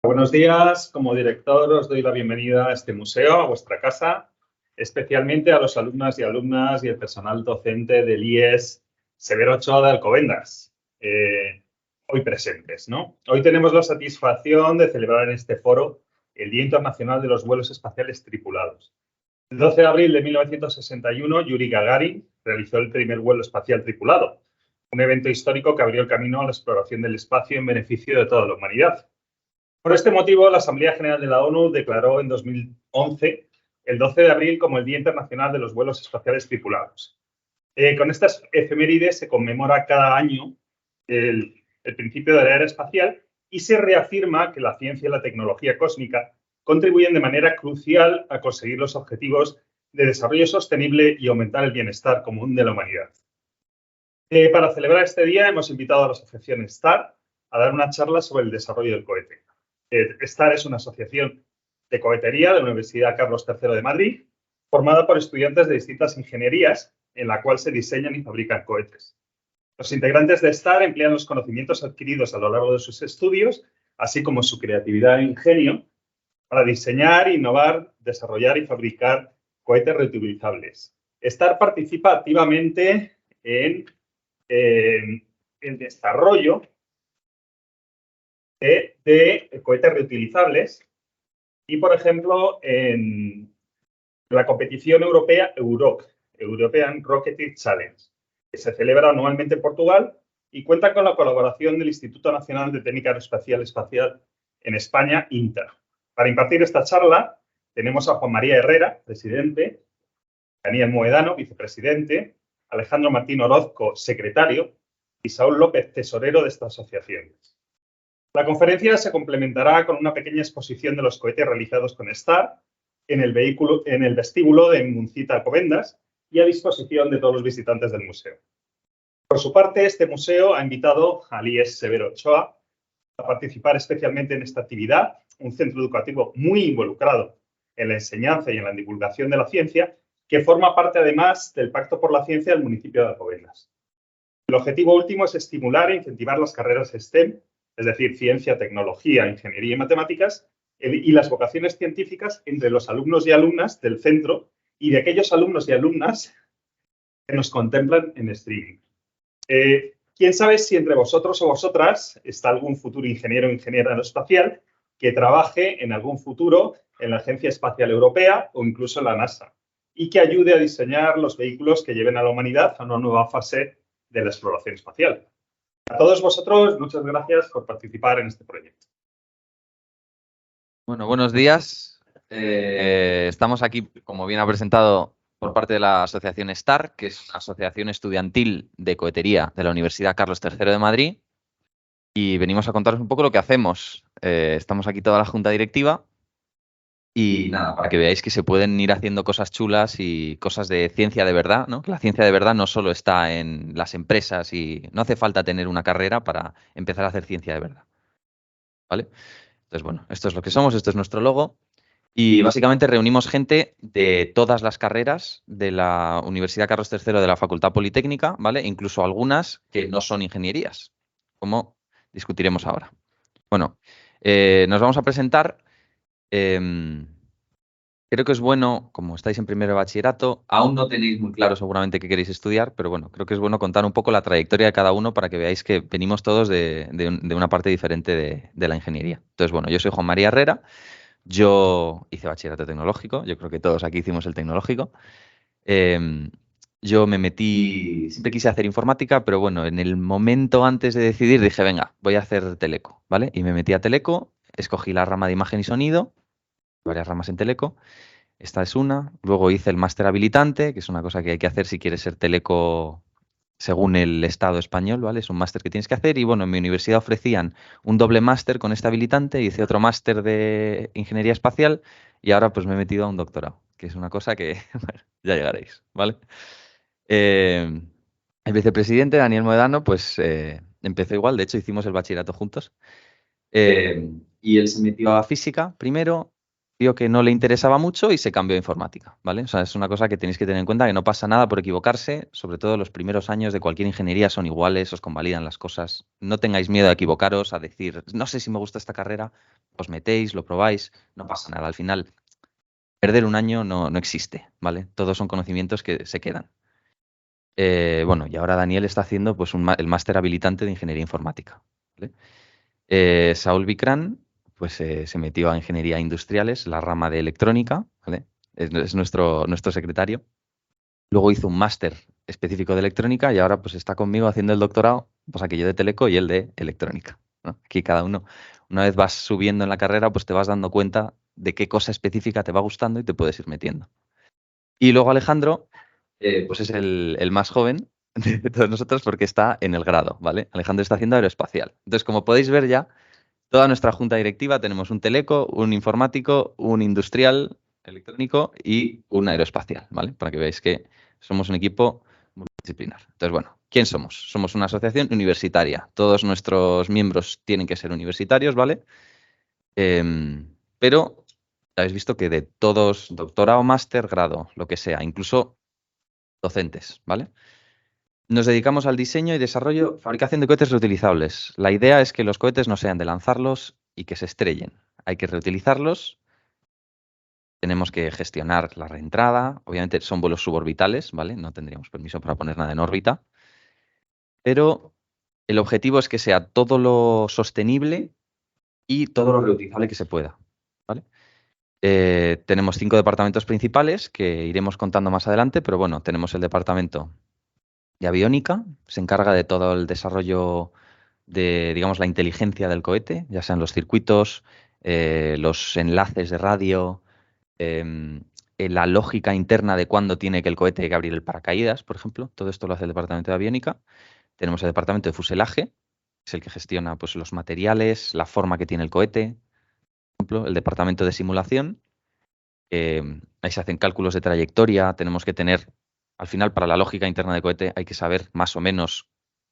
Buenos días. Como director os doy la bienvenida a este museo, a vuestra casa, especialmente a los alumnas y alumnas y el personal docente del IES Severo Ochoa de Alcobendas, hoy presentes, ¿no? Hoy tenemos la satisfacción de celebrar en este foro el Día Internacional de los Vuelos Espaciales Tripulados. El 12 de abril de 1961, Yuri Gagarin realizó el primer vuelo espacial tripulado, un evento histórico que abrió el camino a la exploración del espacio en beneficio de toda la humanidad. Por este motivo, la Asamblea General de la ONU declaró en 2011 el 12 de abril como el Día Internacional de los Vuelos Espaciales Tripulados. Con estas efemérides se conmemora cada año el principio de la era espacial y se reafirma que la ciencia y la tecnología cósmica contribuyen de manera crucial a conseguir los objetivos de desarrollo sostenible y aumentar el bienestar común de la humanidad. Para celebrar este día hemos invitado a la asociación STAR a dar una charla sobre el desarrollo del cohete. STAR es una asociación de cohetería de la Universidad Carlos III de Madrid, formada por estudiantes de distintas ingenierías, en la cual se diseñan y fabrican cohetes. Los integrantes de STAR emplean los conocimientos adquiridos a lo largo de sus estudios, así como su creatividad e ingenio, para diseñar, innovar, desarrollar y fabricar cohetes reutilizables. STAR participa activamente en el desarrollo de cohetes reutilizables y, por ejemplo, en la competición europea EUROC, European Rocket Challenge, que se celebra anualmente en Portugal y cuenta con la colaboración del Instituto Nacional de Técnica Aeroespacial Espacial en España, INTA. Para impartir esta charla tenemos a Juan María Herrera, presidente, Daniel Moedano, vicepresidente, Alejandro Martín Orozco, secretario, y Saúl López, tesorero de esta asociación. La conferencia se complementará con una pequeña exposición de los cohetes realizados con STAR en el vestíbulo de Muncita Alcobendas y a disposición de todos los visitantes del museo. Por su parte, este museo ha invitado al IES Severo Ochoa a participar especialmente en esta actividad, un centro educativo muy involucrado en la enseñanza y en la divulgación de la ciencia, que forma parte además del Pacto por la Ciencia del municipio de Alcobendas. El objetivo último es estimular e incentivar las carreras STEM, es decir, ciencia, tecnología, ingeniería y matemáticas, y las vocaciones científicas entre los alumnos y alumnas del centro y de aquellos alumnos y alumnas que nos contemplan en streaming. ¿Quién sabe si entre vosotros o vosotras está algún futuro ingeniero o ingeniera aeroespacial que trabaje en algún futuro en la Agencia Espacial Europea o incluso en la NASA y que ayude a diseñar los vehículos que lleven a la humanidad a una nueva fase de la exploración espacial? A todos vosotros, muchas gracias por participar en este proyecto. Bueno, buenos días. Estamos aquí, como bien ha presentado, por parte de la asociación STAR, que es una asociación estudiantil de cohetería de la Universidad Carlos III de Madrid, y venimos a contaros un poco lo que hacemos. Estamos aquí toda la junta directiva y nada, para que veáis que se pueden ir haciendo cosas chulas y cosas de ciencia de verdad, ¿no? Que la ciencia de verdad no solo está en las empresas y no hace falta tener una carrera para empezar a hacer ciencia de verdad, ¿vale? Entonces, bueno, esto es lo que somos, esto es nuestro logo. Y básicamente reunimos gente de todas las carreras de la Universidad Carlos III de la Facultad Politécnica, ¿vale? Incluso algunas que no son ingenierías, como discutiremos ahora. Bueno, nos vamos a presentar. Creo que es bueno, como estáis en primero de bachillerato, aún no tenéis muy claro seguramente qué queréis estudiar, pero bueno, creo que es bueno contar un poco la trayectoria de cada uno para que veáis que venimos todos de una parte diferente de la ingeniería. Entonces, bueno, yo soy Juan María Herrera. Yo hice bachillerato tecnológico, yo creo que todos aquí hicimos el tecnológico. Yo me metí, siempre quise hacer informática, pero bueno, en el momento antes de decidir dije, venga, voy a hacer teleco, ¿vale? Y me metí a teleco, escogí la rama de imagen y sonido, varias ramas en teleco, esta es una. Luego hice el máster habilitante, que es una cosa que hay que hacer si quieres ser teleco según el Estado español, ¿vale? Es un máster que tienes que hacer y bueno, en mi universidad ofrecían un doble máster con este habilitante, hice otro máster de ingeniería espacial y ahora pues me he metido a un doctorado, que es una cosa que bueno, ya llegaréis, ¿vale? El vicepresidente, Daniel Moedano, pues empezó igual, de hecho hicimos el bachillerato juntos y él se metió a física primero vio que no le interesaba mucho y se cambió a informática, ¿vale? O sea, es una cosa que tenéis que tener en cuenta, que no pasa nada por equivocarse, sobre todo los primeros años de cualquier ingeniería son iguales, os convalidan las cosas. No tengáis miedo a equivocaros, a decir, no sé si me gusta esta carrera, os metéis, lo probáis, no pasa nada. Al final, perder un año no existe, ¿vale? Todos son conocimientos que se quedan. Bueno, y ahora Daniel está haciendo pues, el máster habilitante de Ingeniería Informática, ¿vale? Saúl Vicrán pues, se metió a Ingeniería Industriales, la rama de electrónica, ¿vale? Es nuestro secretario. Luego hizo un máster específico de electrónica y ahora pues está conmigo haciendo el doctorado, pues aquello de teleco y el de electrónica, ¿no? Aquí cada uno, una vez vas subiendo en la carrera, pues te vas dando cuenta de qué cosa específica te va gustando y te puedes ir metiendo. Y luego Alejandro, pues es el más joven de todos nosotros porque está en el grado, ¿vale? Alejandro está haciendo aeroespacial. Entonces, como podéis ver ya, toda nuestra junta directiva tenemos un teleco, un informático, un industrial electrónico y un aeroespacial, ¿vale? Para que veáis que somos un equipo multidisciplinar. Entonces, bueno, ¿quién somos? Somos una asociación universitaria. Todos nuestros miembros tienen que ser universitarios, ¿vale? Pero habéis visto que de todos, doctorado, máster, grado, lo que sea, incluso docentes, ¿vale? Nos dedicamos al diseño y desarrollo, fabricación de cohetes reutilizables. La idea es que los cohetes no sean de lanzarlos y que se estrellen. Hay que reutilizarlos. Tenemos que gestionar la reentrada. Obviamente son vuelos suborbitales, ¿vale? No tendríamos permiso para poner nada en órbita. Pero el objetivo es que sea todo lo sostenible y todo lo reutilizable que se pueda, ¿vale? Tenemos 5 departamentos principales que iremos contando más adelante, pero bueno, tenemos el departamento de aviónica, se encarga de todo el desarrollo de, digamos, la inteligencia del cohete, ya sean los circuitos, los enlaces de radio, la lógica interna de cuándo tiene que el cohete que abrir el paracaídas, por ejemplo. Todo esto lo hace el departamento de aviónica. Tenemos el departamento de fuselaje, que es el que gestiona pues, los materiales, la forma que tiene el cohete. Por ejemplo, el departamento de simulación, ahí se hacen cálculos de trayectoria, tenemos que tener, al final, para la lógica interna del cohete, hay que saber más o menos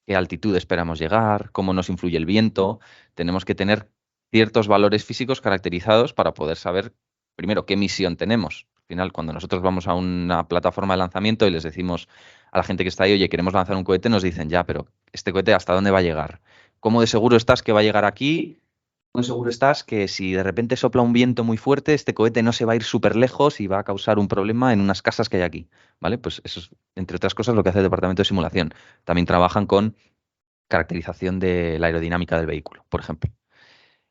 qué altitud esperamos llegar, cómo nos influye el viento, tenemos que tener ciertos valores físicos caracterizados para poder saber, primero, qué misión tenemos. Al final, cuando nosotros vamos a una plataforma de lanzamiento y les decimos a la gente que está ahí, oye, queremos lanzar un cohete, nos dicen, ya, pero ¿este cohete hasta dónde va a llegar? ¿Cómo de seguro estás que va a llegar aquí? Muy seguro estás que si de repente sopla un viento muy fuerte, este cohete no se va a ir súper lejos y va a causar un problema en unas casas que hay aquí, ¿vale? Pues eso es, entre otras cosas, lo que hace el departamento de simulación. También trabajan con caracterización de la aerodinámica del vehículo, por ejemplo.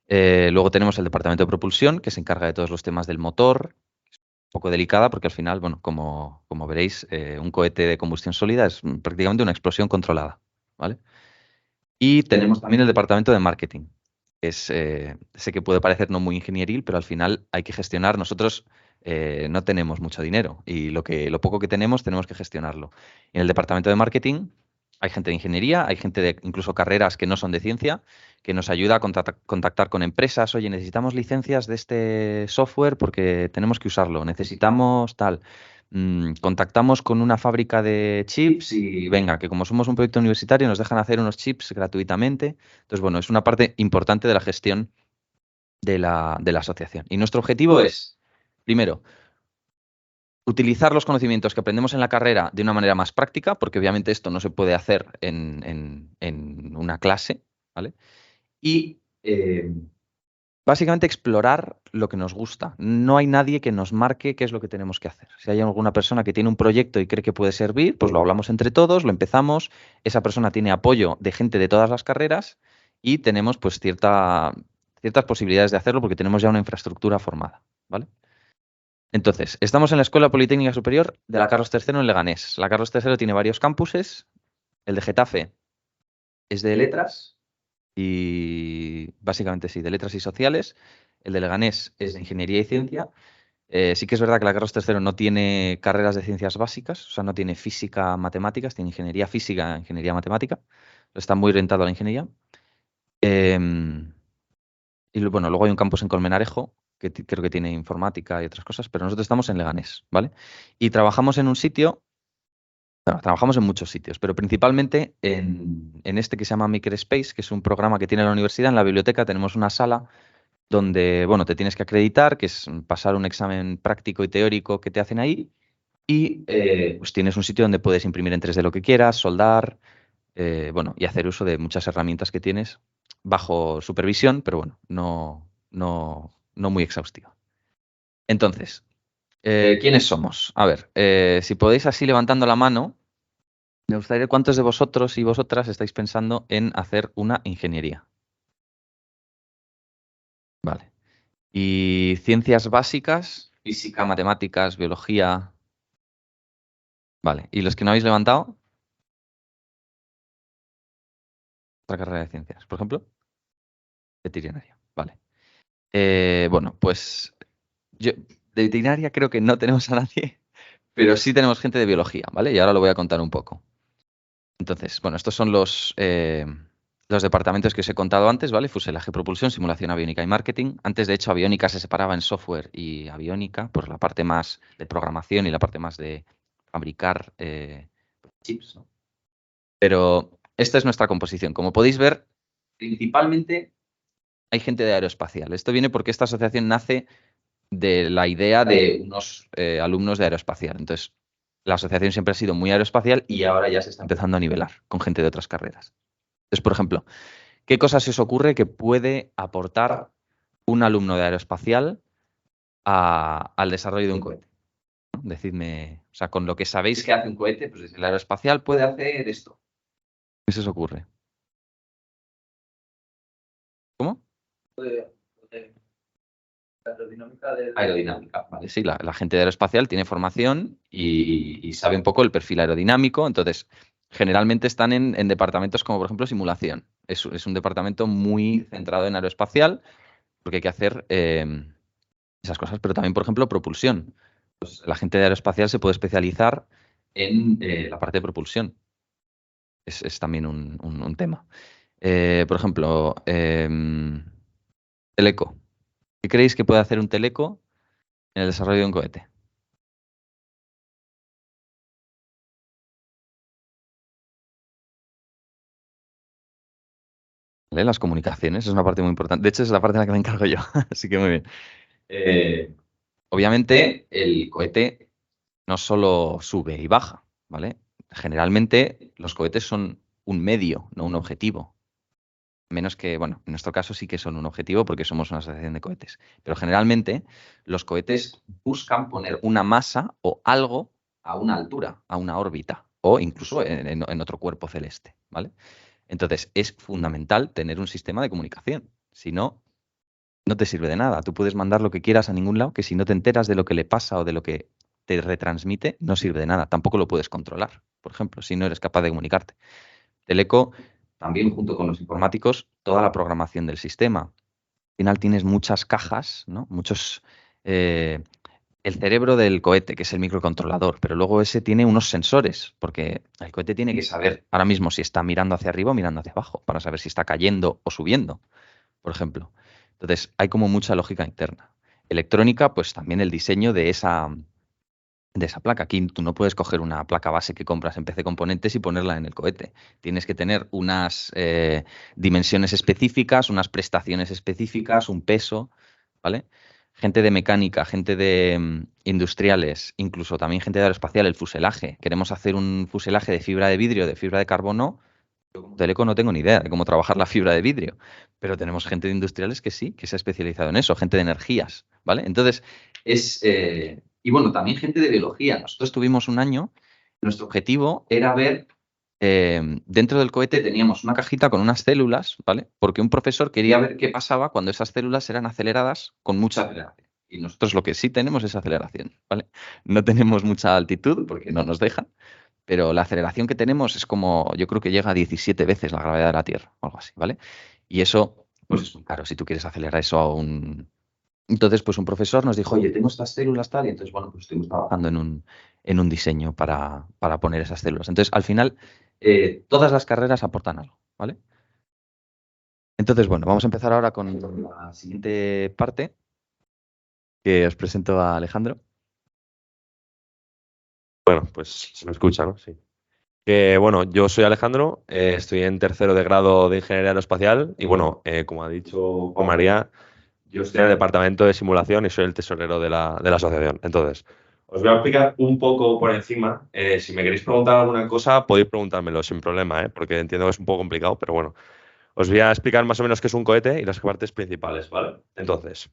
Luego tenemos el departamento de propulsión, que se encarga de todos los temas del motor. Es un poco delicada porque al final, bueno, como veréis, un cohete de combustión sólida es prácticamente una explosión controlada, ¿vale? Y tenemos también el departamento de marketing. Sé que puede parecer no muy ingenieril, pero al final hay que gestionar. Nosotros no tenemos mucho dinero y lo poco que tenemos que gestionarlo. En el departamento de marketing hay gente de ingeniería, hay gente de incluso carreras que no son de ciencia, que nos ayuda a contactar con empresas. Oye, necesitamos licencias de este software porque tenemos que usarlo, necesitamos tal. Contactamos con una fábrica de chips y venga, que como somos un proyecto universitario nos dejan hacer unos chips gratuitamente. Entonces, bueno, es una parte importante de la gestión de la asociación. Y nuestro objetivo es, primero, utilizar los conocimientos que aprendemos en la carrera de una manera más práctica, porque obviamente esto no se puede hacer en una clase, ¿vale? Y básicamente explorar lo que nos gusta. No hay nadie que nos marque qué es lo que tenemos que hacer. Si hay alguna persona que tiene un proyecto y cree que puede servir, pues lo hablamos entre todos, lo empezamos. Esa persona tiene apoyo de gente de todas las carreras y tenemos pues ciertas posibilidades de hacerlo porque tenemos ya una infraestructura formada, ¿vale? Entonces, estamos en la Escuela Politécnica Superior de la Carlos III en Leganés. La Carlos III tiene varios campuses. El de Getafe es de letras y básicamente sí, de letras y sociales. El de Leganés es de ingeniería y ciencia. Sí que es verdad que la Carlos III no tiene carreras de ciencias básicas, o sea, no tiene física, matemáticas, tiene ingeniería física, ingeniería matemática. Está muy orientado a la ingeniería. Y bueno, luego hay un campus en Colmenarejo, que creo que tiene informática y otras cosas, pero nosotros estamos en Leganés, ¿vale? Y trabajamos en un sitio, bueno, trabajamos en muchos sitios, pero principalmente en este que se llama Makerspace, que es un programa que tiene la universidad. En la biblioteca tenemos una sala donde, bueno, te tienes que acreditar, que es pasar un examen práctico y teórico que te hacen ahí, y pues tienes un sitio donde puedes imprimir en 3D lo que quieras, soldar, bueno, y hacer uso de muchas herramientas que tienes bajo supervisión, pero bueno, no muy exhaustiva. Entonces, ¿quiénes somos? A ver, si podéis así levantando la mano, me gustaría cuántos de vosotros y vosotras estáis pensando en hacer una ingeniería. Vale. ¿Y ciencias básicas? Física, matemáticas, biología. Vale. ¿Y los que no habéis levantado? Otra carrera de ciencias, por ejemplo. Veterinaria. Vale. Bueno, pues yo de veterinaria creo que no tenemos a nadie, pero sí tenemos gente de biología, ¿vale? Y ahora lo voy a contar un poco. Entonces, bueno, estos son los departamentos que os he contado antes, ¿vale? Fuselaje, propulsión, simulación aviónica y marketing. Antes, de hecho, aviónica se separaba en software y aviónica, por la parte más de programación y la parte más de fabricar chips, ¿no? Pero esta es nuestra composición. Como podéis ver, principalmente hay gente de aeroespacial. Esto viene porque esta asociación nace de la idea de unos alumnos de aeroespacial. Entonces, la asociación siempre ha sido muy aeroespacial y ahora ya se está empezando a nivelar con gente de otras carreras. Entonces, por ejemplo, ¿qué cosas se os ocurre que puede aportar un alumno de aeroespacial al desarrollo de un cohete? ¿No? Decidme, o sea, con lo que sabéis que hace un cohete, pues el aeroespacial puede hacer esto. ¿Qué se os ocurre? ¿Cómo? Aerodinámica, vale, sí, la gente de aeroespacial tiene formación y sabe un poco el perfil aerodinámico, entonces generalmente están en departamentos como por ejemplo simulación. Es un departamento muy centrado en aeroespacial porque hay que hacer esas cosas, pero también por ejemplo propulsión. Pues la gente de aeroespacial se puede especializar en la parte de propulsión. Es también un tema. Por ejemplo, teleco. ¿Qué creéis que puede hacer un teleco en el desarrollo de un cohete? ¿Vale? Las comunicaciones es una parte muy importante. De hecho, es la parte en la que me encargo yo. Así que muy bien. Obviamente, el cohete no solo sube y baja, ¿vale? Generalmente, los cohetes son un medio, no un objetivo. Menos que, bueno, en nuestro caso sí que son un objetivo porque somos una asociación de cohetes. Pero generalmente, los cohetes buscan poner una masa o algo a una altura, a una órbita, o incluso en otro cuerpo celeste, ¿vale? Entonces, es fundamental tener un sistema de comunicación. Si no, no te sirve de nada. Tú puedes mandar lo que quieras a ningún lado, que si no te enteras de lo que le pasa o de lo que te retransmite, no sirve de nada. Tampoco lo puedes controlar, por ejemplo, si no eres capaz de comunicarte. Teleco, también junto con los informáticos, toda la programación del sistema. Al final tienes muchas cajas, ¿no? Muchos... el cerebro del cohete, que es el microcontrolador, pero luego ese tiene unos sensores, porque el cohete tiene que saber ahora mismo si está mirando hacia arriba o mirando hacia abajo, para saber si está cayendo o subiendo, por ejemplo. Entonces, hay como mucha lógica interna. Electrónica, pues también el diseño de esa placa. Aquí tú no puedes coger una placa base que compras en PC Componentes y ponerla en el cohete. Tienes que tener unas dimensiones específicas, unas prestaciones específicas, un peso, ¿vale? Gente de mecánica, gente de industriales, incluso también gente de aeroespacial, el fuselaje. Queremos hacer un fuselaje de fibra de vidrio, de fibra de carbono. Yo como teleco no tengo ni idea de cómo trabajar la fibra de vidrio, pero tenemos gente de industriales que sí, que se ha especializado en eso, gente de energías, ¿vale? Entonces, y bueno, también gente de biología. Nosotros tuvimos un año, nuestro objetivo era ver, dentro del cohete teníamos una cajita con unas células, ¿vale? Porque un profesor quería ver qué pasaba cuando esas células eran aceleradas con mucha aceleración. Y nosotros lo que sí tenemos es aceleración, ¿vale? No tenemos mucha altitud porque no nos dejan, pero la aceleración que tenemos es como, yo creo que llega a 17 veces la gravedad de la Tierra, o algo así, ¿vale? Y eso, pues es muy caro si tú quieres acelerar eso a un... Entonces, pues un profesor nos dijo, oye, tengo estas células tal, y entonces, bueno, pues estuvimos trabajando en un diseño para poner esas células. Entonces, al final, todas las carreras aportan algo, ¿vale? Entonces, bueno, vamos a empezar ahora con la siguiente parte, que os presento a Alejandro. Bueno, pues se me escucha, ¿no? Sí. Bueno, yo soy Alejandro, estoy en tercero de grado de Ingeniería Aeroespacial y bueno, como ha dicho Juan María, Yo estoy en el departamento de simulación y soy el tesorero de la asociación. Entonces, os voy a explicar un poco por encima. Si me queréis preguntar alguna cosa, podéis preguntármelo sin problema, porque entiendo que es un poco complicado, pero bueno. Os voy a explicar más o menos qué es un cohete y las partes principales, ¿vale? Entonces,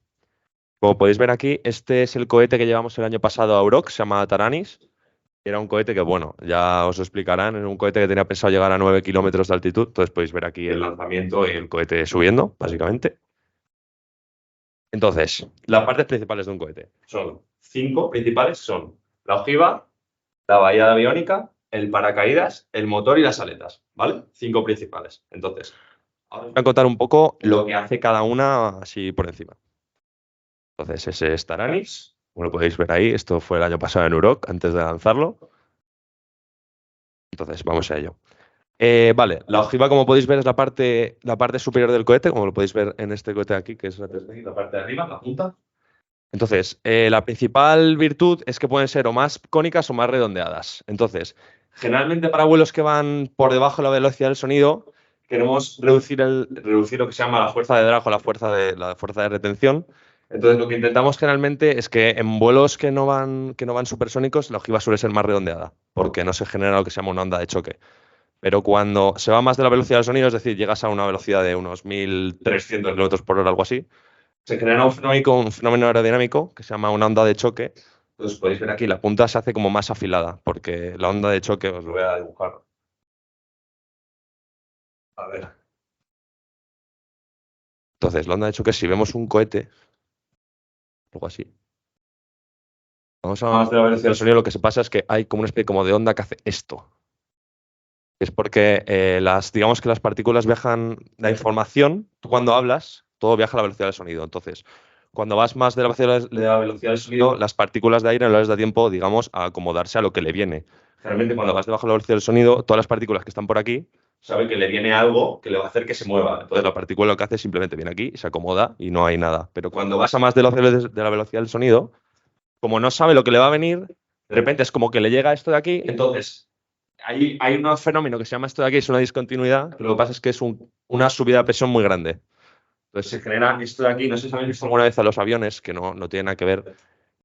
como podéis ver aquí, este es el cohete que llevamos el año pasado a Urok, se llama Taranis. Era un cohete que, bueno, ya os lo explicarán, era un cohete que tenía pensado llegar a 9 kilómetros de altitud. Entonces podéis ver aquí el lanzamiento y el cohete subiendo, básicamente. Entonces, las partes principales de un cohete son 5 principales, son la ojiva, la bahía aviónica, el paracaídas, el motor y las aletas, ¿vale? 5 principales. Entonces, ahora os voy a contar un poco lo que hace cada una así por encima. Entonces, ese es Taranis, como lo podéis ver ahí, esto fue el año pasado en Urok, antes de lanzarlo. Entonces, vamos a ello. Vale, la ojiva, como podéis ver, es la parte superior del cohete, como lo podéis ver en este cohete aquí, que es la parte de arriba, la punta. Entonces, la principal virtud es que pueden ser o más cónicas o más redondeadas. Entonces, generalmente para vuelos que van por debajo de la velocidad del sonido, queremos reducir lo que se llama la fuerza de drag o la fuerza de retención. Entonces, lo que intentamos generalmente es que en vuelos que no van supersónicos, la ojiva suele ser más redondeada, porque no se genera lo que se llama una onda de choque. Pero cuando se va más de la velocidad del sonido, es decir, llegas a una velocidad de unos 1.300 kilómetros por hora, algo así, se genera un fenómeno aerodinámico que se llama una onda de choque. Entonces podéis ver aquí, la punta se hace como más afilada, porque la onda de choque, os lo voy a dibujar. A ver. Entonces, la onda de choque, si vemos un cohete, algo así. Vamos a más de la velocidad del sonido, lo que se pasa es que hay como una especie como de onda que hace esto. Es porque digamos que las partículas viajan, la información, tú cuando hablas, todo viaja a la velocidad del sonido. Entonces, cuando vas más de la velocidad del sonido, las partículas de aire no les da tiempo, digamos, a acomodarse a lo que le viene. Generalmente, cuando vas debajo de la velocidad del sonido, todas las partículas que están por aquí saben que le viene algo que le va a hacer que se mueva. Entonces, la partícula lo que hace es simplemente viene aquí, se acomoda y no hay nada. Pero cuando vas a más de la velocidad del sonido, como no sabe lo que le va a venir, de repente es como que le llega esto de aquí, entonces hay un fenómeno que se llama esto de aquí, es una discontinuidad, que lo que pasa es que es una subida de presión muy grande. Entonces se genera esto de aquí, no sé si habéis visto alguna vez a los aviones, que no tiene nada que ver,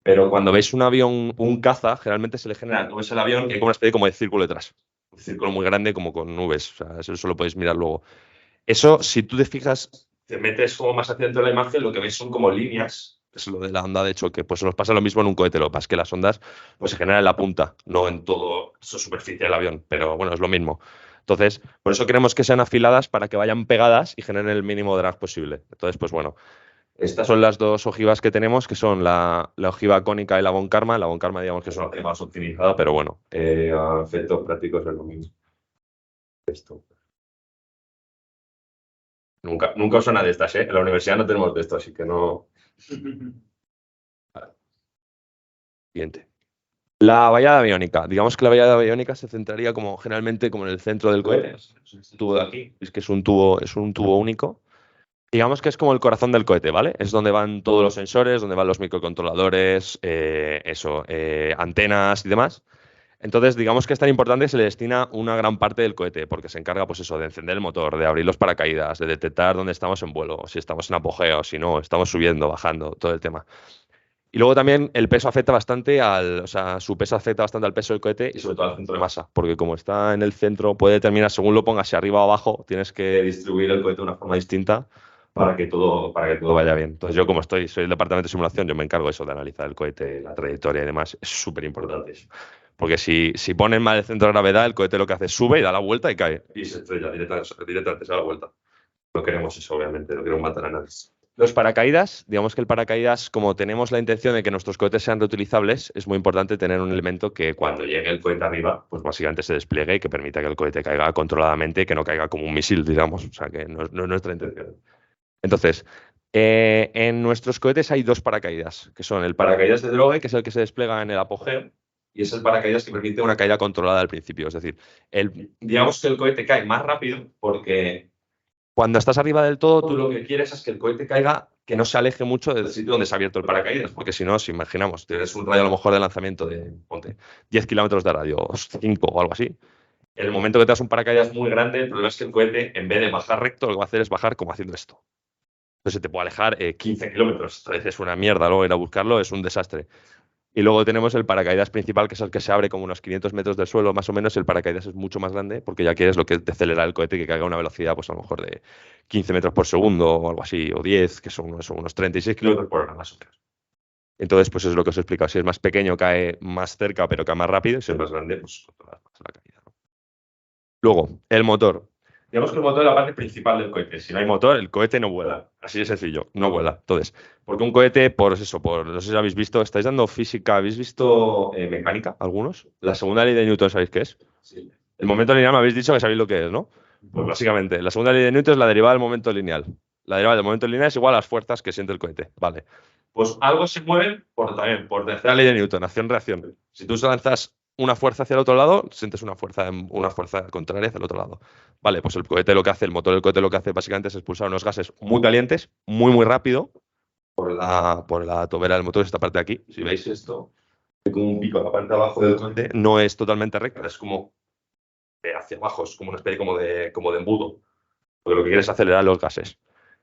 pero cuando veis un avión, un caza, generalmente se le genera, como es el avión, que hay como una especie como de círculo detrás. Un círculo muy grande como con nubes, o sea, eso lo podéis mirar luego. Eso, si tú te fijas, te metes como más hacia dentro de la imagen, lo que ves son como líneas. Es lo de la onda de choque. Pues nos pasa lo mismo en un cohete. Lo que pasa es que las ondas pues, se generan en la punta, no en toda su superficie del avión. Pero bueno, es lo mismo. Entonces, por eso queremos que sean afiladas para que vayan pegadas y generen el mínimo drag posible. Entonces, pues bueno, estas son las dos ojivas que tenemos, que son la ojiva cónica y la Von Karma. La Von Karma, digamos que es una ojiva más optimizada, pero bueno, a efectos prácticos es lo mismo. Esto. Nunca os suena de estas, ¿eh? En la universidad no tenemos de esto, así que no. Vale. Siguiente. La vallada aviónica. Digamos que la vallada aviónica se centraría como generalmente como en el centro del cohete. Este tubo de aquí. Es que es un tubo único. Digamos que es como el corazón del cohete, ¿vale? Es donde van todos los sensores, donde van los microcontroladores, antenas y demás. Entonces, digamos que es tan importante que se le destina una gran parte del cohete, porque se encarga, pues eso, de encender el motor, de abrir los paracaídas, de detectar dónde estamos en vuelo, si estamos en apogeo, si no, estamos subiendo, bajando, todo el tema. Y luego también el peso afecta bastante o sea, su peso afecta bastante al peso del cohete y sobre todo al centro de masa, porque como está en el centro, puede determinar, según lo pongas, si arriba o abajo, tienes que distribuir el cohete de una forma distinta para que todo vaya bien. Entonces, yo como soy el departamento de simulación, yo me encargo de eso, de analizar el cohete, la trayectoria y demás. Es súper importante eso. Porque si ponen mal el centro de gravedad, el cohete lo que hace es sube y da la vuelta y cae. Y se estrella directamente se da la vuelta. No queremos eso, obviamente, no queremos matar a nadie. Los paracaídas, digamos que el paracaídas, como tenemos la intención de que nuestros cohetes sean reutilizables, es muy importante tener un elemento que cuando llegue el cohete arriba, pues básicamente se despliegue y que permita que el cohete caiga controladamente y que no caiga como un misil, digamos. O sea, que no es nuestra intención. Entonces, en nuestros cohetes hay dos paracaídas, que son el paracaídas de drogue, que es el que se despliega en el apogeo, y es el paracaídas que permite una caída controlada al principio. Es decir, digamos que el cohete cae más rápido porque cuando estás arriba del todo, tú lo que quieres es que el cohete caiga, que no se aleje mucho del sitio donde se ha abierto el paracaídas, porque si no, si imaginamos, tienes un radio a lo mejor de lanzamiento de, ponte, 10 kilómetros de radio, 5 o algo así. En el momento que te das un paracaídas muy grande, el problema es que el cohete, en vez de bajar recto, lo que va a hacer es bajar como haciendo esto. Entonces se te puede alejar 15 kilómetros. Entonces es una mierda, luego ir a buscarlo es un desastre. Y luego tenemos el paracaídas principal, que es el que se abre como unos 500 metros del suelo, más o menos. El paracaídas es mucho más grande porque ya quieres lo que te acelera el cohete, que caiga a una velocidad, pues a lo mejor de 15 metros por segundo o algo así, o 10, que son unos 36 kilómetros por hora más o menos. Entonces, pues es lo que os he explicado. Si es más pequeño, cae más cerca, pero cae más rápido. Y si es más grande, pues controlas más la caída, ¿no? Luego, el motor. Digamos que el motor es la parte principal del cohete. Si no hay motor, el cohete no vuela. Así de sencillo, no vuela. Entonces, porque un cohete, no sé si lo habéis visto, estáis dando física, ¿habéis visto mecánica algunos? La segunda ley de Newton, ¿sabéis qué es? Sí. El momento lineal me habéis dicho que sabéis lo que es, ¿no? Pues básicamente, la segunda ley de Newton es la derivada del momento lineal. La derivada del momento lineal es igual a las fuerzas que siente el cohete. Vale. Pues algo se mueve también por tercera ley de Newton, acción-reacción. Si tú lanzas una fuerza hacia el otro lado, sientes una fuerza contraria hacia el otro lado. Vale, pues el motor del cohete lo que hace básicamente es expulsar unos gases muy calientes, muy, muy rápido, por la tobera del motor, esta parte de aquí. Si veis esto, hay como un pico en la parte de abajo del cohete, no es totalmente recta, es como hacia abajo, es como una especie como de embudo, porque lo que quiere es acelerar los gases.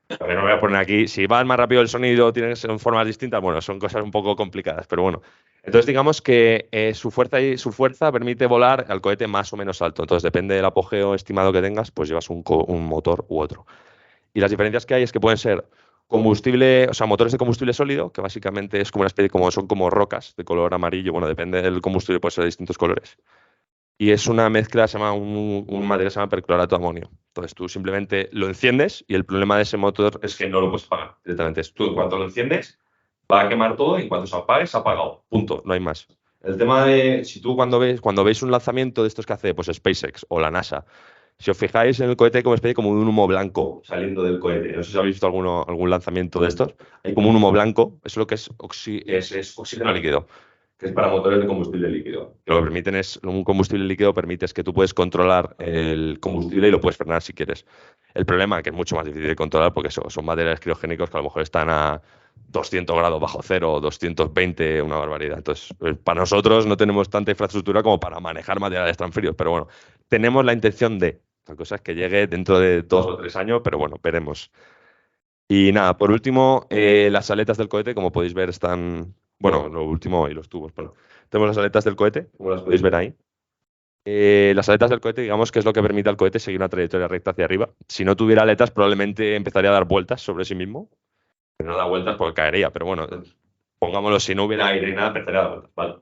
También no voy a poner aquí, si va más rápido el sonido, tiene que ser en formas distintas, bueno, son cosas un poco complicadas, pero bueno. Entonces digamos que su fuerza permite volar al cohete más o menos alto. Entonces depende del apogeo estimado que tengas, pues llevas un motor u otro. Y las diferencias que hay es que pueden ser combustible, o sea, motores de combustible sólido, que básicamente es como una especie, son como rocas de color amarillo, bueno, depende del combustible, puede ser de distintos colores. Y es una mezcla, un material que se llama perclorato de amonio. Entonces tú simplemente lo enciendes y el problema de ese motor es que no lo puedes apagar directamente. Tú en cuanto lo enciendes, va a quemar todo y en cuanto se apague, se ha apagado. Punto, no hay más. El tema de, si tú cuando veis un lanzamiento de estos que hace pues SpaceX o la NASA, si os fijáis en el cohete hay como una especie como de un humo blanco saliendo del cohete. No sé si habéis visto algún lanzamiento de estos. Hay como un humo blanco, eso es lo que es oxígeno líquido, que es para motores de combustible líquido. Lo que permiten es, un combustible líquido permite es que tú puedes controlar el combustible y lo puedes frenar si quieres. El problema, que es mucho más difícil de controlar, porque son materiales criogénicos que a lo mejor están a 200 grados bajo cero, 220, una barbaridad. Entonces, para nosotros no tenemos tanta infraestructura como para manejar materiales tan fríos, pero bueno, tenemos la intención de. La cosa es que llegue dentro de 2 o 3 años, pero bueno, veremos. Y nada, por último, las aletas del cohete, como podéis ver, están. Bueno, lo último y los tubos. Bueno, tenemos las aletas del cohete, como las podéis ver ahí. Las aletas del cohete, digamos que es lo que permite al cohete seguir una trayectoria recta hacia arriba. Si no tuviera aletas, probablemente empezaría a dar vueltas sobre sí mismo. Pero no da vueltas porque caería, pero bueno, pongámoslo, si no hubiera aire y nada, empezaría a dar vueltas, ¿vale?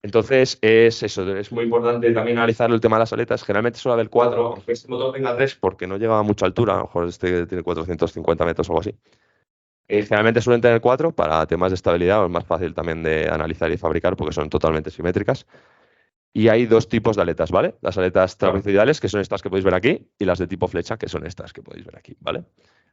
Entonces, es eso, es muy importante también analizar el tema de las aletas. Generalmente suele haber 4, aunque este motor tenga 3 porque no llega a mucha altura, a lo mejor este tiene 450 metros o algo así. Generalmente suelen tener 4 para temas de estabilidad, es más fácil también de analizar y fabricar porque son totalmente simétricas. Y hay 2 tipos de aletas, ¿vale? Las aletas trapezoidales, que son estas que podéis ver aquí, y las de tipo flecha, que son estas que podéis ver aquí, ¿vale?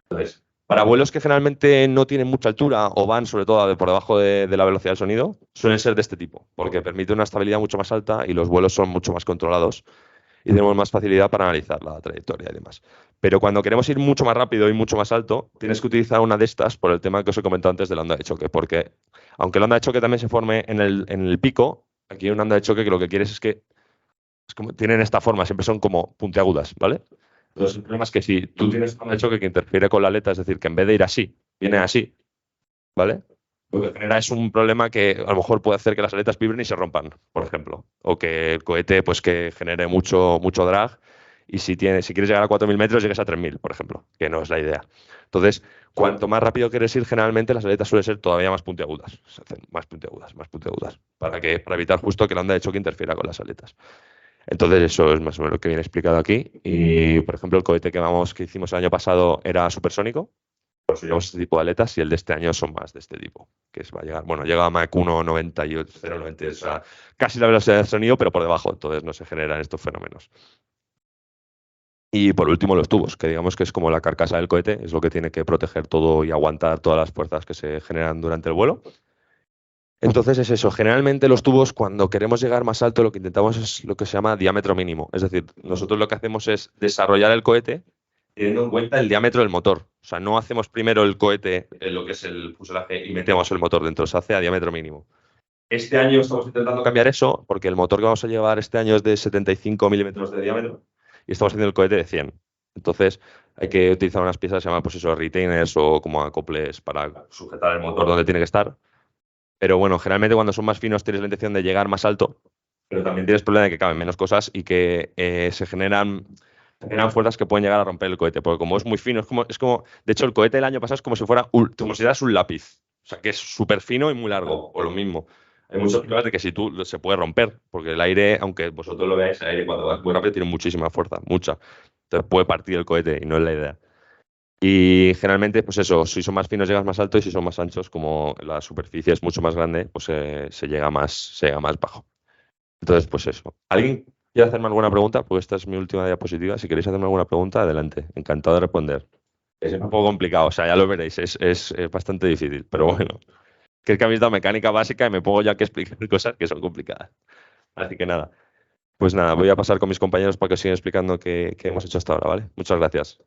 Entonces, para vuelos que generalmente no tienen mucha altura o van sobre todo por debajo de la velocidad del sonido, suelen ser de este tipo, porque permite una estabilidad mucho más alta y los vuelos son mucho más controlados y tenemos más facilidad para analizar la trayectoria y demás. Pero cuando queremos ir mucho más rápido y mucho más alto, tienes que utilizar una de estas por el tema que os he comentado antes de la onda de choque, porque aunque la onda de choque también se forme en el pico, aquí hay una onda de choque que lo que quieres es que tienen esta forma, siempre son como puntiagudas, ¿vale? Entonces, el problema es que si tú tienes una onda de choque que interfiere con la aleta, es decir, que en vez de ir así, viene así, ¿vale? Lo que genera es un problema que a lo mejor puede hacer que las aletas vibren y se rompan, por ejemplo. O que el cohete pues que genere mucho drag y si quieres llegar a 4.000 metros llegues a 3.000, por ejemplo, que no es la idea. Entonces, cuanto más rápido quieres ir, generalmente las aletas suelen ser todavía más puntiagudas. Se hacen más puntiagudas, para evitar justo que la onda de choque interfiera con las aletas. Entonces, eso es más o menos lo que viene explicado aquí. Y, por ejemplo, el cohete que hicimos el año pasado era supersónico. Pues llevamos este tipo de aletas y el de este año son más de este tipo, que va a llegar, bueno, llega a Mach 1,90 y 0,90, o sea, casi la velocidad del sonido, pero por debajo, entonces no se generan estos fenómenos. Y por último, los tubos, que digamos que es como la carcasa del cohete, es lo que tiene que proteger todo y aguantar todas las fuerzas que se generan durante el vuelo. Entonces es eso, generalmente los tubos cuando queremos llegar más alto lo que intentamos es lo que se llama diámetro mínimo, es decir, nosotros lo que hacemos es desarrollar el cohete teniendo en cuenta el diámetro del motor. O sea, no hacemos primero el cohete, lo que es el fuselaje, y metemos el motor dentro, se hace a diámetro mínimo. Este año estamos intentando cambiar eso, porque el motor que vamos a llevar este año es de 75 milímetros de diámetro y estamos haciendo el cohete de 100. Entonces hay que utilizar unas piezas que se llaman pues eso, retainers o como acoples para sujetar el motor donde tiene que estar. Pero bueno, generalmente cuando son más finos tienes la intención de llegar más alto, pero también tienes el problema de que caben menos cosas y que se generan fuerzas que pueden llegar a romper el cohete, porque como es muy fino, de hecho el cohete del año pasado es como si fueras un lápiz, o sea que es súper fino y muy largo, o lo mismo. Hay muchos problemas de que si tú se puede romper, porque el aire, aunque vosotros lo veáis, el aire cuando va muy rápido tiene muchísima fuerza, mucha. Entonces puede partir el cohete y no es la idea. Y generalmente, pues eso, si son más finos llegas más alto y si son más anchos, como la superficie es mucho más grande, pues se llega más bajo. Entonces, pues eso. ¿Alguien quiere hacerme alguna pregunta? Porque esta es mi última diapositiva. Si queréis hacerme alguna pregunta, adelante. Encantado de responder. Es un poco complicado, o sea, ya lo veréis, es bastante difícil, pero bueno. Que es que habéis dado mecánica básica y me pongo ya que explicar cosas que son complicadas. Así que nada. Pues nada, voy a pasar con mis compañeros para que os sigan explicando qué hemos hecho hasta ahora, ¿vale? Muchas gracias.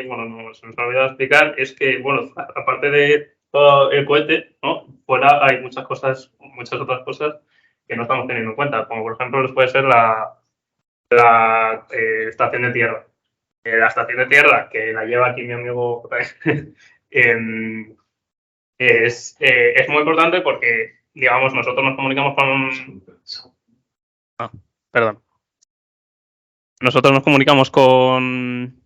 Bueno, se nos ha olvidado explicar, es que, bueno, aparte de todo el cohete, ¿no? Fuera hay muchas otras cosas que no estamos teniendo en cuenta, como por ejemplo puede ser la estación de tierra. La estación de tierra, que la lleva aquí mi amigo, es muy importante porque, digamos, nosotros nos comunicamos con... perdón. Nosotros nos comunicamos con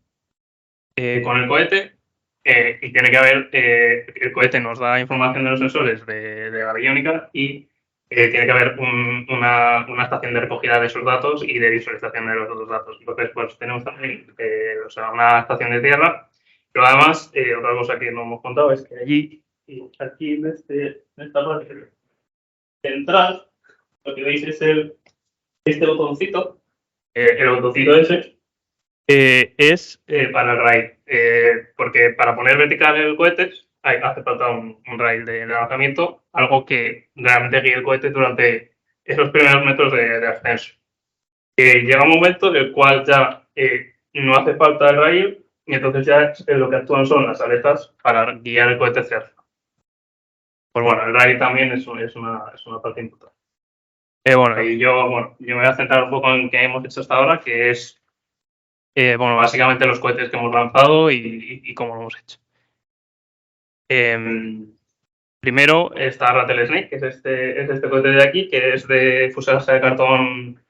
el cohete y tiene que haber, el cohete nos da información de los sensores de la aviónica y tiene que haber una estación de recogida de esos datos y de visualización de los otros datos. Entonces, pues tenemos también una estación de tierra, pero además, otra cosa que no hemos contado es que aquí en esta parte central, lo que veis es este botoncito, el botoncito ese, es para el rail, porque para poner vertical el cohete hace falta un rail de lanzamiento, algo que realmente guíe el cohete durante esos primeros metros de ascenso. Llega un momento en el cual ya no hace falta el rail y entonces ya lo que actúan son las aletas para guiar el cohete hacia arriba. Pues bueno, el rail también es una parte importante. Y yo me voy a centrar un poco en qué hemos hecho hasta ahora, que es básicamente los cohetes que hemos lanzado y cómo lo hemos hecho. Primero está Rattlesnake, que es este cohete de aquí, que es de fuselaje de cartón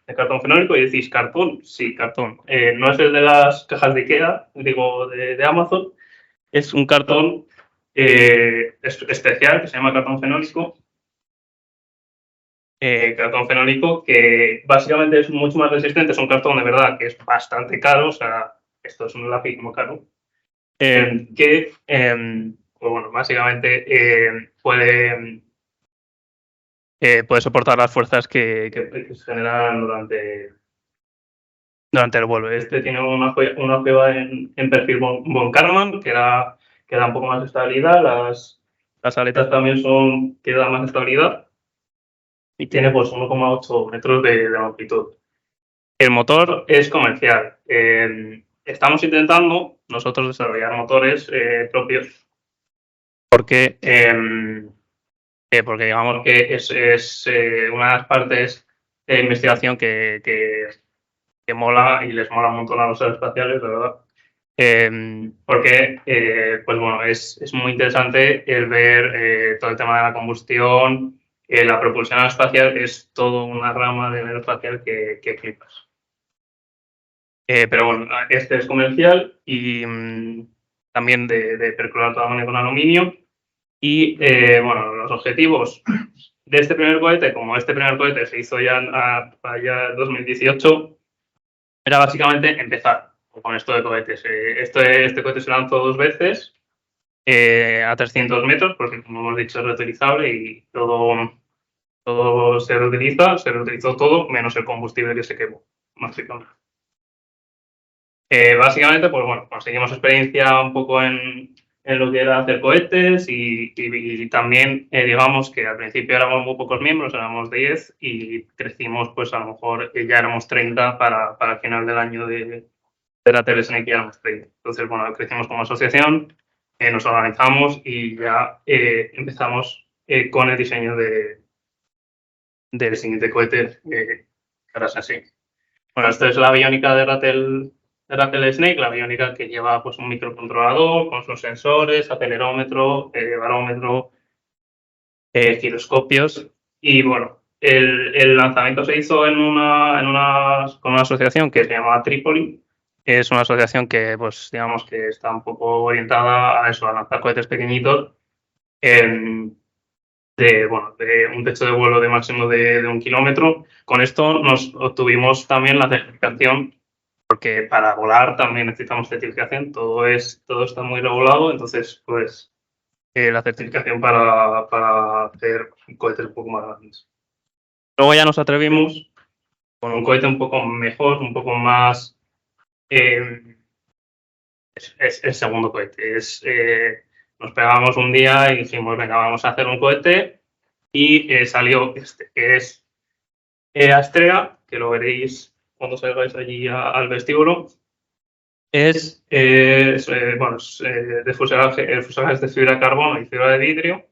fenólico. Y decís, ¿cartón? Sí, cartón. No es el de las cajas de Ikea, digo, de Amazon. Es un cartón especial que se llama cartón fenólico. Cartón fenólico que básicamente es mucho más resistente. Es un cartón de verdad que es bastante caro, o sea, esto es un lápiz muy caro, pues bueno, básicamente puede soportar las fuerzas que se generan durante el vuelo. Este tiene una prueba en perfil von Karman que da un poco más de estabilidad. Las aletas también que dan más estabilidad. Y tiene pues 1,8 metros de longitud. El motor es comercial. Estamos intentando nosotros desarrollar motores propios porque digamos que es una de las partes de investigación que mola y les mola un montón a los aeroespaciales, de verdad. Porque pues bueno, es muy interesante el ver todo el tema de la combustión. La propulsión aeroespacial es toda una rama del aeroespacial que flipas. Pero bueno, este es comercial y también de percular todo con aluminio. Y bueno, los objetivos de este primer cohete, como este primer cohete se hizo ya en 2018, era básicamente empezar con esto de cohetes. Este cohete se lanzó 2 veces a 300 metros, porque como hemos dicho es reutilizable y todo se reutilizó todo, menos el combustible que se quemó, básicamente. Básicamente, pues bueno, conseguimos experiencia un poco en lo que era hacer cohetes y también, digamos que al principio éramos muy pocos miembros, éramos 10 y crecimos, pues a lo mejor ya éramos 30 para el final del año de Rattlesnake, ya éramos 30. Entonces, bueno, crecimos como asociación, nos organizamos y ya empezamos con el diseño del siguiente cohete, que ahora es así. Bueno, esto es la aviónica de Rattle Snake, la aviónica que lleva pues un microcontrolador con sus sensores, acelerómetro, barómetro, giroscopios. Y bueno, el lanzamiento se hizo con una asociación que se llama Tripoli. Es una asociación que, pues, digamos que está un poco orientada a eso, a lanzar cohetes pequeñitos de un techo de vuelo de máximo de 1 kilómetro. Con esto nos obtuvimos también la certificación, porque para volar también necesitamos certificación. Todo está muy regulado, entonces, pues, la certificación para hacer cohetes un poco más grandes. Luego ya nos atrevimos con un cohete un poco mejor, un poco más... es el segundo cohete. Nos pegamos un día y dijimos, venga, vamos a hacer un cohete, y salió este, que es Astrea, que lo veréis cuando salgáis allí al vestíbulo. De fuselaje, el fuselaje es de fibra de carbono y fibra de vidrio.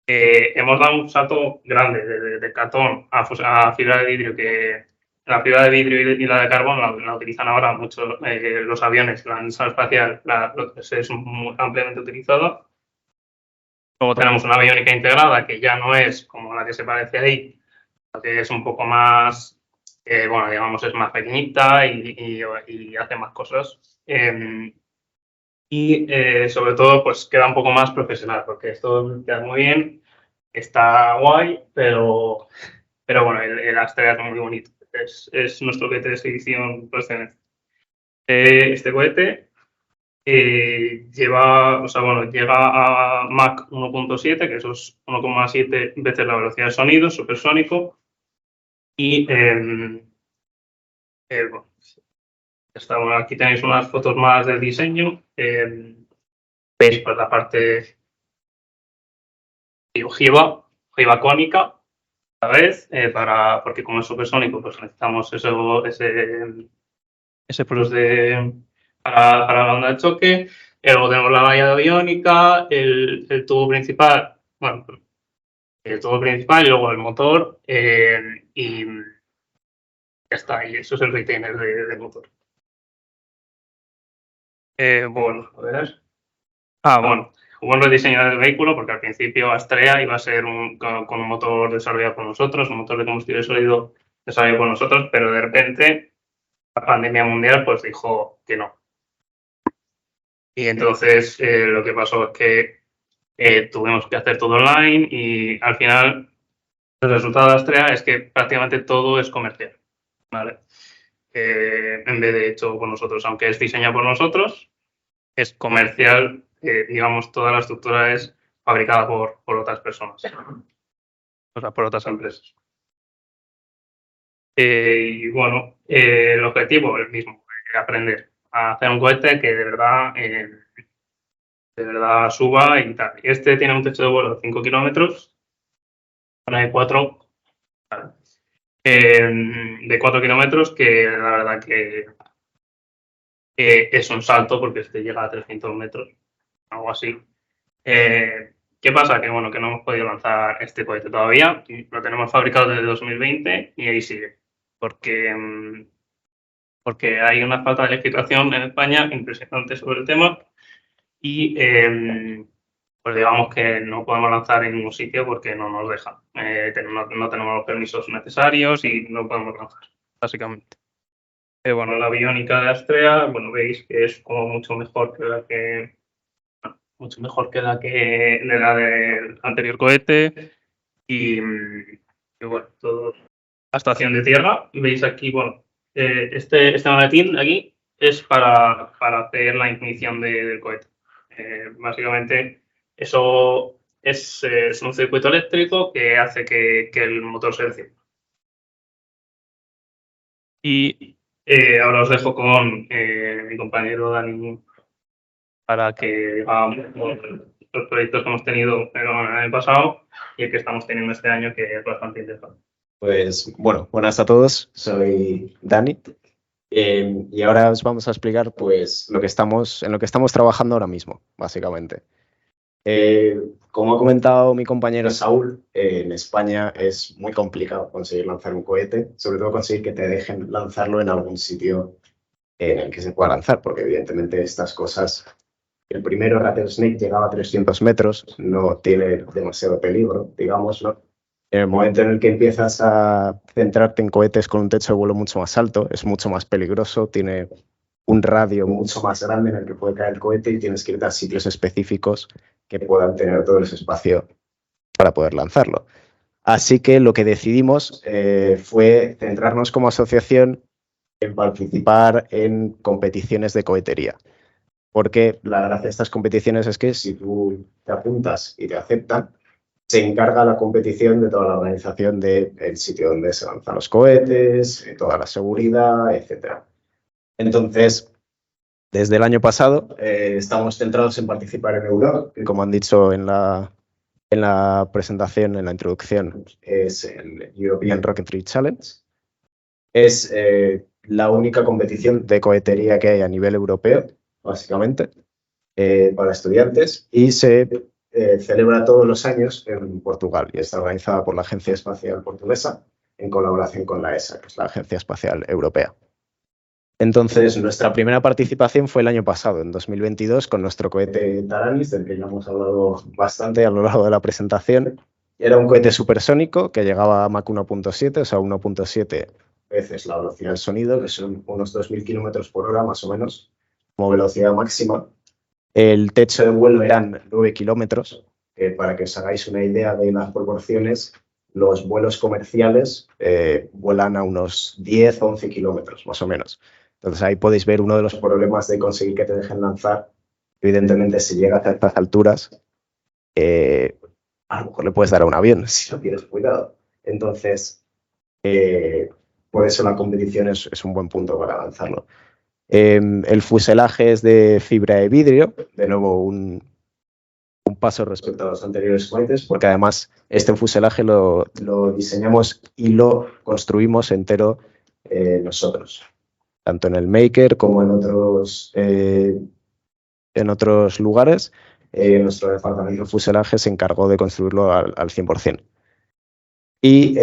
Hemos dado un salto grande de cartón a fibra de vidrio, que la fibra de vidrio y la de carbono la utilizan ahora mucho los aviones. La misión espacial es ampliamente utilizada. Luego tenemos una aviónica integrada, que ya no es como la que se parece ahí, que es un poco más, digamos, es más pequeñita y hace más cosas. Sobre todo, pues queda un poco más profesional, porque esto queda muy bien, está guay, pero bueno, el Astrea es muy bonito. Es nuestro cohete de exhibición por excelencia. Este cohete llega a Mach 1.7, que eso es 1,7 veces la velocidad de sonido, supersónico. Y aquí tenéis unas fotos más del diseño. Veis pues la parte ojiva cónica, a la vez, porque como es supersónico, pues necesitamos ese plus para la onda de choque. Luego tenemos la valla de aviónica, el tubo principal, y luego el motor, y ya está, y eso es el retainer del motor. A ver. Hubo un rediseño del vehículo, porque al principio Astrea iba a ser con un motor desarrollado por nosotros, un motor de combustible sólido desarrollado por nosotros, pero de repente la pandemia mundial pues dijo que no. Y entonces lo que pasó es que tuvimos que hacer todo online, y al final el resultado de Astrea es que prácticamente todo es comercial, ¿vale? En vez de hecho por nosotros, aunque es diseñado por nosotros, es comercial. Digamos, toda la estructura es fabricada por otras personas, o sea, por otras empresas. Y bueno, el objetivo es el mismo, aprender a hacer un cohete que de verdad suba y tal. Este tiene un techo de vuelo de 5 kilómetros, de 4 kilómetros, que la verdad que es un salto, porque este llega a 300 metros, algo así. ¿Qué pasa? Que bueno, que no hemos podido lanzar este cohete todavía. Lo tenemos fabricado desde 2020 y ahí sigue. Porque hay una falta de legislación en España impresionante sobre el tema, y pues digamos que no podemos lanzar en ningún sitio porque no nos dejan. No tenemos los permisos necesarios y no podemos lanzar, básicamente. La aviónica de Astrea, veis que es como mucho mejor que la del anterior cohete, y bueno, todo. La estación de tierra, veis aquí, este maletín de aquí es para hacer la ignición del cohete. Básicamente, eso es un circuito eléctrico que hace que el motor se encienda. Y ahora os dejo con mi compañero Dani, para que hagamos los proyectos que hemos tenido el año pasado y el que estamos teniendo este año, que es bastante interesante. Pues bueno, buenas a todos, soy Dani, y ahora os vamos a explicar pues en lo que estamos trabajando ahora mismo, básicamente. Como ha comentado mi compañero Saúl, en España es muy complicado conseguir lanzar un cohete, sobre todo conseguir que te dejen lanzarlo en algún sitio en el que se pueda lanzar, porque evidentemente estas cosas, el primero Rattlesnake llegaba a 300 metros, no tiene demasiado peligro, digámoslo. En el momento en el que empiezas a centrarte en cohetes con un techo de vuelo mucho más alto, es mucho más peligroso, tiene un radio mucho más grande en el que puede caer el cohete y tienes que ir a sitios específicos que puedan tener todo ese espacio para poder lanzarlo. Así que lo que decidimos fue centrarnos como asociación en participar en competiciones de cohetería. Porque la gracia de estas competiciones es que si tú te apuntas y te aceptan, se encarga la competición de toda la organización del sitio donde se lanzan los cohetes, toda la seguridad, etc. Entonces, desde el año pasado estamos centrados en participar en Euro, que como han dicho en la presentación, en la introducción, es el European Rocketry Challenge. Es la única competición de cohetería que hay a nivel europeo, básicamente, para estudiantes, y se celebra todos los años en Portugal y está organizada por la Agencia Espacial Portuguesa en colaboración con la ESA, que es la Agencia Espacial Europea. Entonces, nuestra primera participación fue el año pasado, en 2022, con nuestro cohete Taranis, del que ya hemos hablado bastante a lo largo de la presentación. Era un cohete supersónico que llegaba a Mach 1.7, o sea, 1.7 veces la velocidad del sonido, que son unos 2.000 kilómetros por hora, más o menos, como velocidad máxima. El techo de vuelo eran 9 kilómetros, que para que os hagáis una idea de las proporciones, los vuelos comerciales vuelan a unos 10, 11 kilómetros, más o menos. Entonces ahí podéis ver uno de los problemas de conseguir que te dejen lanzar. Evidentemente, si llegas a estas alturas, a lo mejor le puedes dar a un avión si no tienes cuidado. Entonces, por eso la competición es un buen punto para lanzarlo. El fuselaje es de fibra de vidrio, de nuevo un paso respecto a los anteriores cohetes, porque además este fuselaje lo diseñamos y lo construimos entero nosotros, tanto en el Maker como en otros lugares. Nuestro departamento de fuselaje se encargó de construirlo al 100%. Y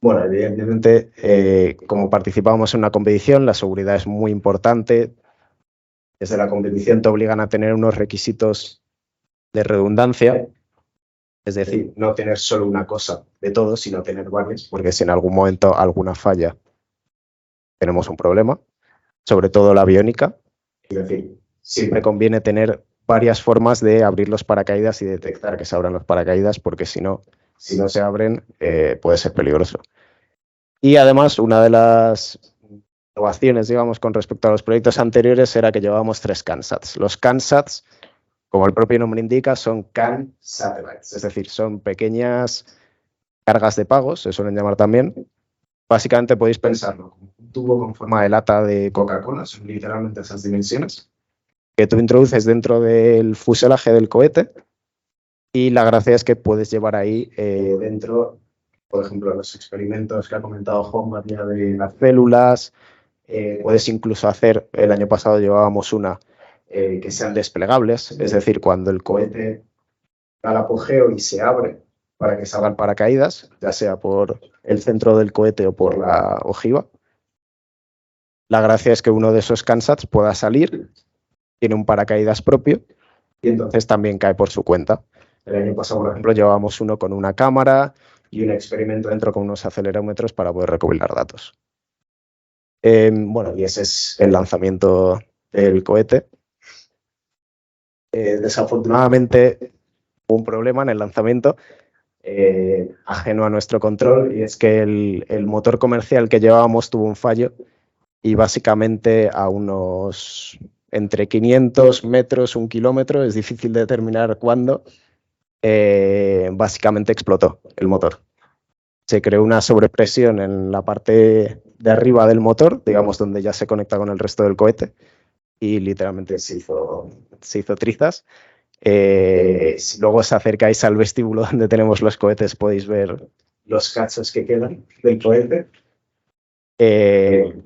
bueno, evidentemente, como participábamos en una competición, la seguridad es muy importante. Desde la competición te obligan a tener unos requisitos de redundancia, es decir, no tener solo una cosa de todo, sino tener varias, porque si en algún momento alguna falla, tenemos un problema, sobre todo la aviónica. Es decir, siempre conviene tener varias formas de abrir los paracaídas y detectar que se abran los paracaídas, porque si no se abren, puede ser peligroso. Y además, una de las innovaciones, digamos, con respecto a los proyectos anteriores era que llevábamos 3 CANSATs. Los CANSATs, como el propio nombre indica, son CAN Satellites, es decir, son pequeñas cargas de pagos, se suelen llamar también. Básicamente podéis pensarlo como un tubo con forma de lata de Coca-Cola, son literalmente esas dimensiones, que tú introduces dentro del fuselaje del cohete, y la gracia es que puedes llevar ahí dentro, por ejemplo, los experimentos que ha comentado Juan de las células. Puedes incluso hacer, el año pasado llevábamos una que sean desplegables, es decir, cuando el cohete da al apogeo y se abre para que salgan paracaídas, ya sea por el centro del cohete o por la ojiva. La gracia es que uno de esos CANSATs pueda salir, tiene un paracaídas propio y entonces también cae por su cuenta. El año pasado, por ejemplo, llevábamos uno con una cámara y un experimento dentro con unos acelerómetros para poder recopilar datos. Bueno, y ese es el lanzamiento del cohete. Desafortunadamente, hubo un problema en el lanzamiento ajeno a nuestro control, y es que el motor comercial que llevábamos tuvo un fallo y básicamente a unos entre 500 metros, 1 kilómetro, es difícil determinar cuándo, básicamente explotó el motor. Se creó una sobrepresión en la parte de arriba del motor, digamos donde ya se conecta con el resto del cohete, y literalmente se hizo trizas. Si luego os acercáis al vestíbulo donde tenemos los cohetes, podéis ver los cachos que quedan del cohete.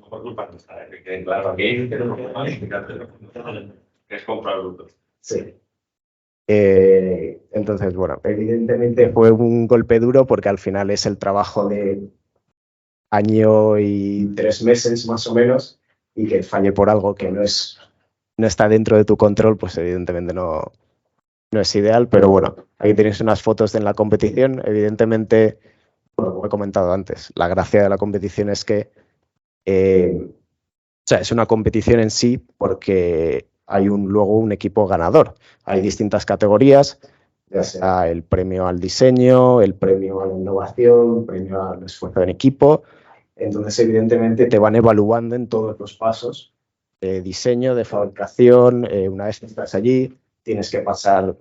Por culpa nuestra, que quede claro aquí, que es comprar bruto. Sí. Entonces, bueno, evidentemente fue un golpe duro porque al final es el trabajo de año y 3 meses más o menos, y que falle por algo que no está dentro de tu control, pues evidentemente no es ideal, pero bueno, aquí tenéis unas fotos de la competición. Evidentemente, bueno, como he comentado antes, la gracia de la competición es que o sea, es una competición en sí porque hay luego un equipo ganador. Hay distintas categorías, ya sea el premio al diseño, el premio a la innovación, el premio al esfuerzo en equipo. Entonces, evidentemente, te van evaluando en todos los pasos de diseño, de fabricación. Una vez que estás allí, tienes que pasar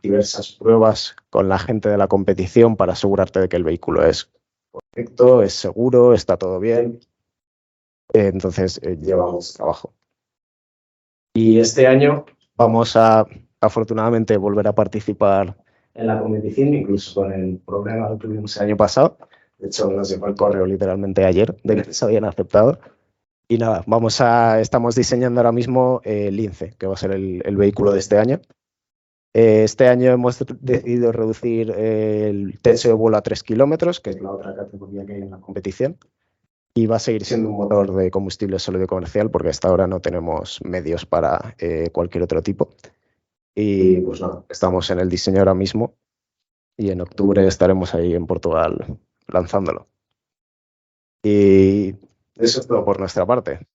diversas pruebas con la gente de la competición para asegurarte de que el vehículo es correcto, es seguro, está todo bien. Entonces, llevamos trabajo. Y este año vamos a, afortunadamente, volver a participar en la competición, incluso con el problema que tuvimos el año pasado. De hecho, nos llegó el correo literalmente ayer de que se habían aceptado. Y nada, estamos diseñando ahora mismo el Lince, que va a ser el vehículo de este año. Este año hemos decidido reducir el techo de vuelo a 3 kilómetros, que es la otra categoría que hay en la competición. Y va a seguir siendo un motor de combustible sólido comercial porque hasta ahora no tenemos medios para cualquier otro tipo. Y pues nada, estamos en el diseño ahora mismo y en octubre estaremos ahí en Portugal lanzándolo. Y eso es todo por nuestra parte.